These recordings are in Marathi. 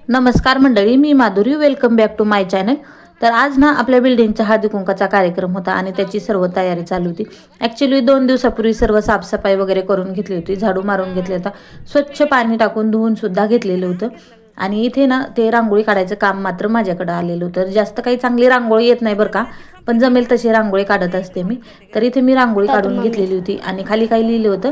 नमस्कार मंडळी, मी Madhuri. Welcome back to my channel. तर आज ना आपल्या बिल्डिंगचा हळदी कुंकाचा कार्यक्रम होता आणि त्याची सर्व तयारी चालू होती. ॲक्च्युली 2 दिवसापूर्वी सर्व साफसफाई वगैरे करून घेतली होती, झाडू मारून घेतला होता, स्वच्छ पाणी टाकून धुवून सुद्धा घेतलेलं होतं. आणि इथे ना ते रांगोळी काढायचं काम मात्र माझ्याकडे आलेलं होतं. जास्त काही चांगली रांगोळी येत नाही बरं का, पण जमेल तशी रांगोळी काढत असते मी. तर इथे मी रांगोळी काढून घेतलेली होती आणि खाली काही लिहिलं होतं,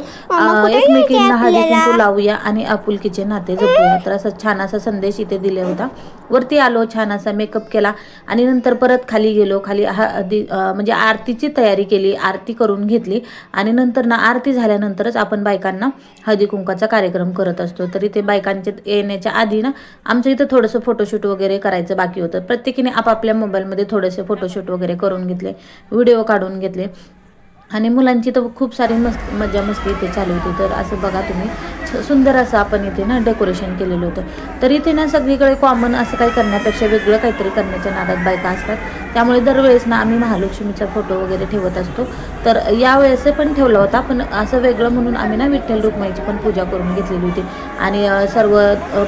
एकमेकींना हळदी कुंकू लावूया आणि आपुलकीचे नाते जपूया. तर असा छान असा संदेश इथे दिला होता. वरती आलो, छान असा मेकअप केला आणि नंतर परत खाली गेलो. खाली म्हणजे आरतीची तयारी केली, आरती करून घेतली आणि नंतर ना आरती झाल्यानंतरच आपण बायकांना हळदी कुंकाचा कार्यक्रम करत असतो. तर इथे बायकांचे येण्याच्या आधी ना आमचं इथं थोडंसं फोटोशूट वगैरे करायचं बाकी होतं. प्रत्येकीने आपापल्या मोबाईलमध्ये थोडेसे फोटोशूट वगैरे करून घेतले, व्हिडिओ काढून घेतले आणि मुलांची तर खूप सारी मजा मस्ती इथे चालू होती. तर असं बघा तुम्ही, सुंदर असं आपण इथे ना डेकोरेशन केलेलं होतं. तर इथे ना सगळीकडे कॉमन असं काही करण्यापेक्षा वेगळं काहीतरी करण्याच्या नादात बायका असतात. त्यामुळे दरवेळेस ना आम्ही महालक्ष्मीचा फोटो वगैरे ठेवत असतो. तर यावेळेस पण ठेवला होता, पण असं वेगळं म्हणून आम्ही ना विठ्ठल रुक्माईची पण पूजा करून घेतलेली होती आणि सर्व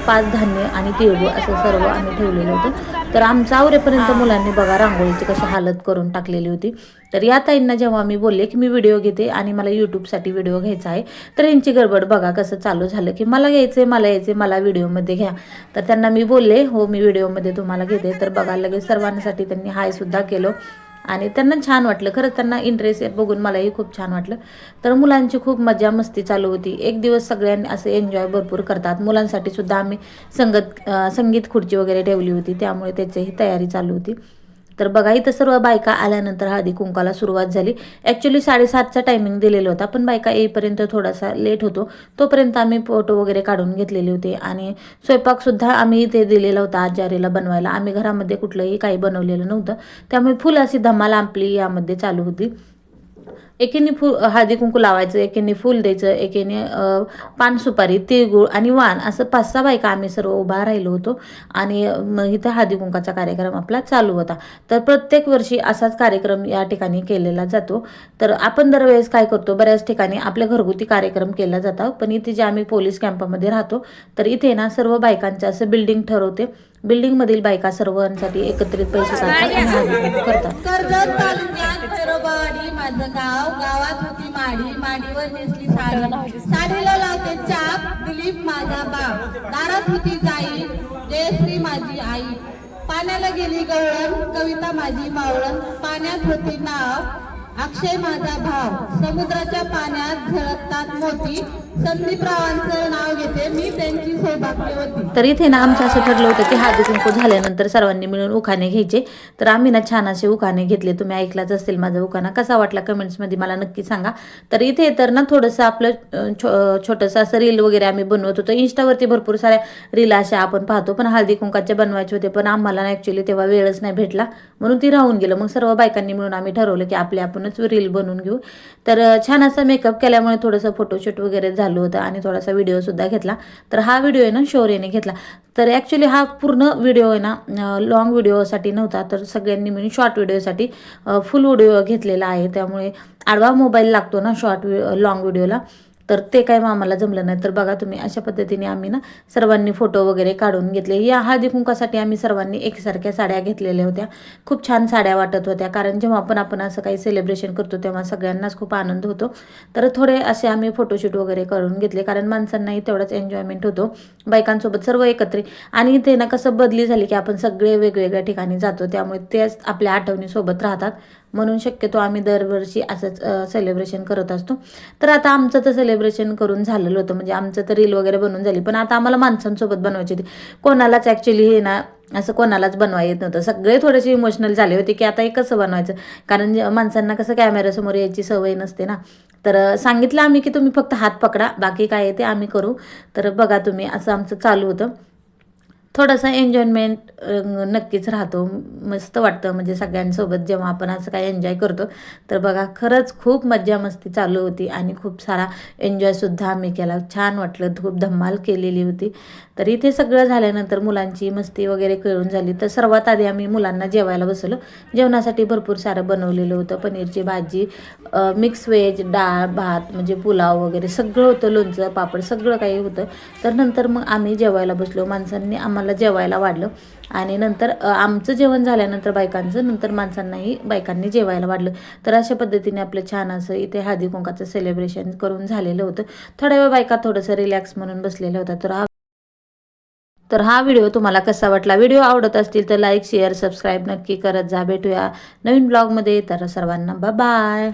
5 धान्य आणि तिळगुळ असं सर्व आम्ही ठेवलेलं होतं. तर आमचं आवरेपर्यंत मुलांनी बघा रांगोळीची कशी हालत करून टाकलेली होती. तर या ताईंना जेव्हा मी बोलले की मी व्हिडिओ घेते आणि मला यूट्यूबसाठी व्हिडिओ घ्यायचा आहे, तर यांची गडबड बघा कसं चालू झालं की मला घ्यायचं आहे, मला यायचं आहे, मला व्हिडिओमध्ये घ्या. तर त्यांना मी बोलले हो मी व्हिडिओमध्ये तुम्हाला घेते. तर बघा लगेच सर्वांसाठी त्यांनी हायसुद्धा केलं आणि त्यांना छान वाटलं. खरंच त्यांना इंटरेस्ट बघून मलाही खूप छान वाटलं. तर मुलांची खूप मजा मस्ती चालू होती. एक दिवस सगळ्यांनी असे एन्जॉय भरपूर करतात. मुलांसाठी सुद्धा आम्ही संगीत खुर्ची वगैरे ठेवली होती, त्यामुळे त्याचीही तयारी चालू होती. तर बघा इथं सर्व बायका आल्यानंतर हळदी कुंकाला सुरुवात झाली. ॲक्च्युली 7:30चा टायमिंग दिलेला होता, पण बायका येईपर्यंत थोडासा लेट होतो. तोपर्यंत आम्ही फोटो वगैरे काढून घेतलेले होते आणि स्वयंपाकसुद्धा आम्ही इथे दिलेला होता आचार्याला बनवायला. आम्ही घरामध्ये कुठलंही काही बनवलेलं नव्हतं, त्यामुळे फुल अशी धमाल आपली यामध्ये चालू होती. एकीने हळदी कुंकू लावायचं, एकीने फूल द्यायचं, एकीने पान सुपारी, तिळगुळ आणि वाण असं 5-6 बायका आम्ही सर्व उभा राहिलो होतो आणि इथं हळदी कुंकाचा कार्यक्रम आपला चालू होता. तर प्रत्येक वर्षी असाच कार्यक्रम या ठिकाणी केलेला जातो. तर आपण दरवेळेस काय करतो, बऱ्याच ठिकाणी आपल्या घरगुती कार्यक्रम केला जातो, पण इथे जे आम्ही पोलीस कॅम्पमध्ये राहतो तर इथे ना सर्व बायकांचं असं बिल्डिंग ठरवते. बिल्डिंगमधील बायका सर्वांसाठी एकत्रित पैसे काढतात आणि हळदी कुंकू करतात. माझं गावात होती माडी, माडीवर नेसली साडी, साडीला लावते चाप, दिलीप माझा बाप, दारात होती जाई, जयश्री माझी आई, पाण्याला गेली गवळण, कविता माझी मावळण, पाण्यात होती नाव, अक्षय माझा भाव, समुद्राच्या पाण्यात झळकतात मोती, संदीपरावांचं नाव घेते मी, त्यांची सौभाग्यवती. तर इथे ना आमचं असं ठरलं होतं की हळदी कुंकू झाल्यानंतर सर्वांनी मिळून उखाणे घ्यायचे. तर आम्ही ना छान असे उखाणे घेतले. तुम्ही ऐकलाच असेल माझा उखाणा, कसा वाटला कमेंट्समध्ये मला नक्की सांगा. तर इथे तर ना थोडंसं आपलं छोटंसं असं रील वगैरे आम्ही बनवत होतो. इंस्टावरती भरपूर साऱ्या रील अशा आपण पाहतो, पण हळदी कुंकाचे बनवायचे होते, पण आम्हाला ना ॲक्च्युली तेव्हा वेळच नाही भेटला, म्हणून ती राहून गेलं. मग सर्व बायकांनी मिळून आम्ही ठरवलं की आपणच रील बनवून घेऊ. तर छान असा मेकअप केल्यामुळे थोडंसं फोटोशूट वगैरे झालं होतं आणि थोडासा व्हिडिओसुद्धा घेतला. तर हा व्हिडिओ आहे ना शौर्यने घेतला. तर ॲक्च्युली हा पूर्ण व्हिडिओ आहे ना लॉंग व्हिडिओसाठी नव्हता, तर सगळ्यांनी मिळून शॉर्ट व्हिडिओसाठी फुल व्हिडिओ घेतलेला आहे. त्यामुळे आडवा मोबाईल लागतो ना लॉंग व्हिडिओला, तर ते काय आम्हाला जमलं नाही. तर बघा तुम्ही अशा पद्धतीने आम्ही ना सर्वांनी फोटो वगैरे काढून घेतले. या हळदी कुंकासाठी आम्ही सर्वांनी एकसारख्या साड्या घेतलेल्या होत्या. खूप छान साड्या वाटत होत्या, कारण जेव्हा आपण असं काही सेलिब्रेशन करतो तेव्हा सगळ्यांनाच खूप आनंद होतो. तर थोडे असे आम्ही फोटोशूट वगैरे करून घेतले, कारण माणसांनाही तेवढाच एन्जॉयमेंट होतो बायकांसोबत सर्व एकत्रित. आणि इथे ना कसं बदली झाली की आपण सगळे वेगवेगळ्या ठिकाणी जातो, त्यामुळे तेच आपल्या आठवणीसोबत राहतात. म्हणून शक्यतो आम्ही दरवर्षी असंच सेलिब्रेशन करत असतो. तर आता आमचं तर सेलिब्रेशन करून झालेलं होतं, म्हणजे आमचं तर रील वगैरे बनवून झाली, पण आता आम्हाला माणसांसोबत बनवायची होती. कोणालाच ॲक्च्युली हे ना असं कोणालाच बनवायला येत नव्हतं. सगळे थोडेसे इमोशनल झाले होते की आता हे कसं बनवायचं, कारण माणसांना कसं कॅमेऱ्यासमोर यायची सवय नसते ना. तर सांगितलं आम्ही की तुम्ही फक्त हात पकडा, बाकी काय आहे ते आम्ही करू. तर बघा तुम्ही असं आमचं चालू होतं. थोडासा एन्जॉयमेंट नक्कीच राहतो, मस्त वाटतं म्हणजे सगळ्यांसोबत जेव्हा आपण असं काही एन्जॉय करतो. तर बघा खरंच खूप मज्जा मस्ती चालू होती आणि खूप सारा एन्जॉयसुद्धा आम्ही केला. छान वाटलं, खूप धमाल केलेली होती. तर इथे सगळं झाल्यानंतर मुलांची मस्ती वगैरे करून झाली, तर सर्वात आधी आम्ही मुलांना जेवायला बसवलं. जेवणासाठी भरपूर सारं बनवलेलं होतं, पनीरची भाजी, मिक्स व्हेज, डाळ भात म्हणजे पुलाव वगैरे सगळं होतं, लोणचं पापड सगळं काही होतं. तर नंतर मग आम्ही जेवायला बसलो. माणसांनी आम्हाला आम्हाला जेवायला वाढलं आणि नंतर आमचं जेवण झाल्यानंतर बायकांचं नंतर माणसांनाही बायकांनी जेवायला वाढलं. तर अशा पद्धतीने आपलं छान असं इथे हळदी कुंकाचं सेलिब्रेशन करून झालेलं होतं. थोड्या वेळ बायका थोडंसं रिलॅक्स म्हणून बसलेल्या होत्या. तर हा व्हिडिओ तुम्हाला कसा वाटला? व्हिडिओ आवडत असतील तर लाईक शेअर सबस्क्राईब नक्की करत जा. भेटूया नवीन ब्लॉगमध्ये. तर सर्वांना बाय.